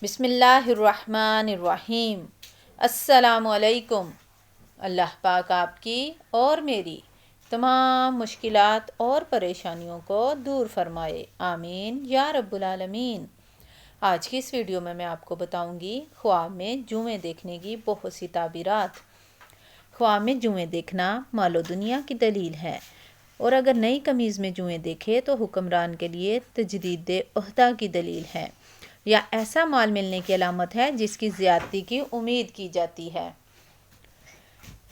بسم اللہ الرحمن الرحیم۔ السلام علیکم۔ اللہ پاک آپ کی اور میری تمام مشکلات اور پریشانیوں کو دور فرمائے، آمین یا رب العالمین۔ آج کی اس ویڈیو میں آپ کو بتاؤں گی خواب میں جوئیں دیکھنے کی بہت سی تعبیرات۔ خواب میں جوئیں دیکھنا مال و دنیا کی دلیل ہے، اور اگر نئی قمیض میں جوئیں دیکھے تو حکمران کے لیے تجدید عہدہ کی دلیل ہے، یا ایسا مال ملنے کی علامت ہے جس کی زیادتی کی امید کی جاتی ہے۔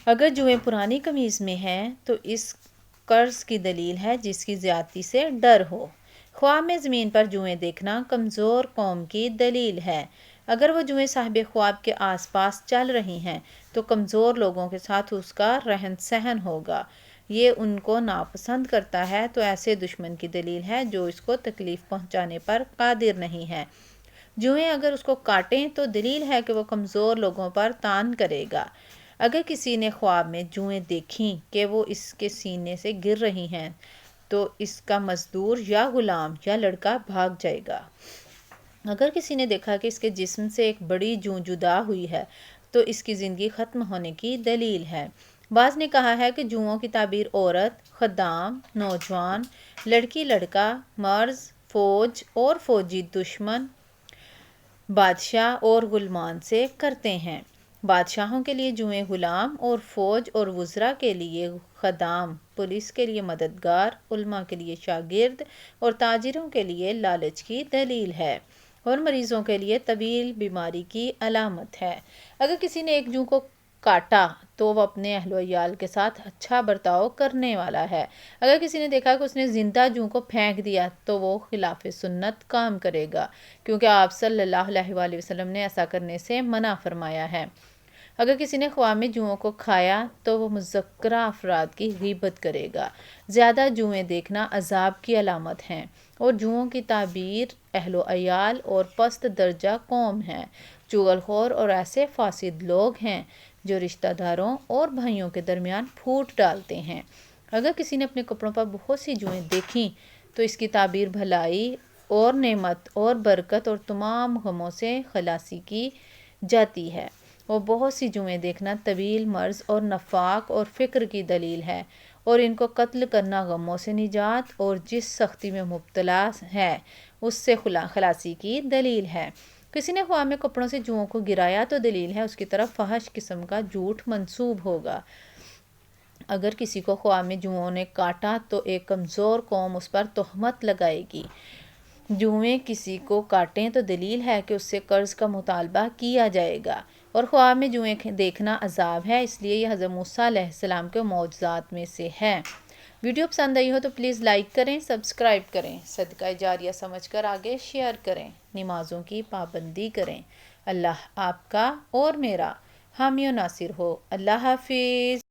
اگر جوئیں پرانی قمیض میں ہیں تو اس قرض کی دلیل ہے جس کی زیادتی سے ڈر ہو۔ خواب میں زمین پر جوئیں دیکھنا کمزور قوم کی دلیل ہے۔ اگر وہ جوئیں صاحب خواب کے آس پاس چل رہی ہیں تو کمزور لوگوں کے ساتھ اس کا رہن سہن ہوگا، یہ ان کو ناپسند کرتا ہے، تو ایسے دشمن کی دلیل ہے جو اس کو تکلیف پہنچانے پر قادر نہیں ہے۔ جوئیں اگر اس کو کاٹیں تو دلیل ہے کہ وہ کمزور لوگوں پر طعن کرے گا۔ اگر کسی نے خواب میں جوئیں دیکھیں کہ وہ اس کے سینے سے گر رہی ہیں تو اس کا مزدور یا غلام یا لڑکا بھاگ جائے گا۔ اگر کسی نے دیکھا کہ اس کے جسم سے ایک بڑی جوں جدا ہوئی ہے تو اس کی زندگی ختم ہونے کی دلیل ہے۔ بعض نے کہا ہے کہ جوؤں کی تعبیر عورت، خدام، نوجوان، لڑکی لڑکا، مرض، فوج اور فوجی دشمن، بادشاہ اور غلمان سے کرتے ہیں۔ بادشاہوں کے لیے جوئیں غلام، اور فوج اور وزراء کے لیے خدام، پولیس کے لیے مددگار، علماء کے لیے شاگرد، اور تاجروں کے لیے لالچ کی دلیل ہے، اور مریضوں کے لیے طویل بیماری کی علامت ہے۔ اگر کسی نے ایک جوں کو کاٹا تو وہ اپنے اہل و عیال کے ساتھ اچھا برتاؤ کرنے والا ہے۔ اگر کسی نے دیکھا کہ اس نے زندہ جوں کو پھینک دیا تو وہ خلاف سنت کام کرے گا، کیونکہ آپ صلی اللہ علیہ وآلہ وسلم نے ایسا کرنے سے منع فرمایا ہے۔ اگر کسی نے خواب میں جوؤں کو کھایا تو وہ مذکورہ افراد کی غیبت کرے گا۔ زیادہ جوئیں دیکھنا عذاب کی علامت ہیں، اور جوؤں کی تعبیر اہل و عیال اور پست درجہ قوم ہے۔ چغل خور اور ایسے فاسد لوگ ہیں جو رشتہ داروں اور بھائیوں کے درمیان پھوٹ ڈالتے ہیں۔ اگر کسی نے اپنے کپڑوں پر بہت سی جوئیں دیکھیں تو اس کی تعبیر بھلائی اور نعمت اور برکت اور تمام غموں سے خلاصی کی جاتی ہے، اور بہت سی جوئیں دیکھنا طویل مرض اور نفاق اور فقر کی دلیل ہے، اور ان کو قتل کرنا غموں سے نجات اور جس سختی میں مبتلا ہے اس سے خلاصی کی دلیل ہے۔ کسی نے خواب میں کپڑوں سے جوؤں کو گرایا تو دلیل ہے اس کی طرف فحش قسم کا جھوٹ منسوب ہوگا۔ اگر کسی کو خواب میں جوؤں نے کاٹا تو ایک کمزور قوم اس پر تہمت لگائے گی۔ جوئیں کسی کو کاٹیں تو دلیل ہے کہ اس سے قرض کا مطالبہ کیا جائے گا، اور خواب میں جوئیں دیکھنا عذاب ہے، اس لیے یہ حضرت موسیٰ علیہ السلام کے معجزات میں سے ہے۔ ویڈیو پسند آئی ہو تو پلیز لائک کریں، سبسکرائب کریں، صدقہ جاریہ سمجھ کر آگے شیئر کریں، نمازوں کی پابندی کریں۔ اللہ آپ کا اور میرا حامی و ناصر ہو۔ اللہ حافظ۔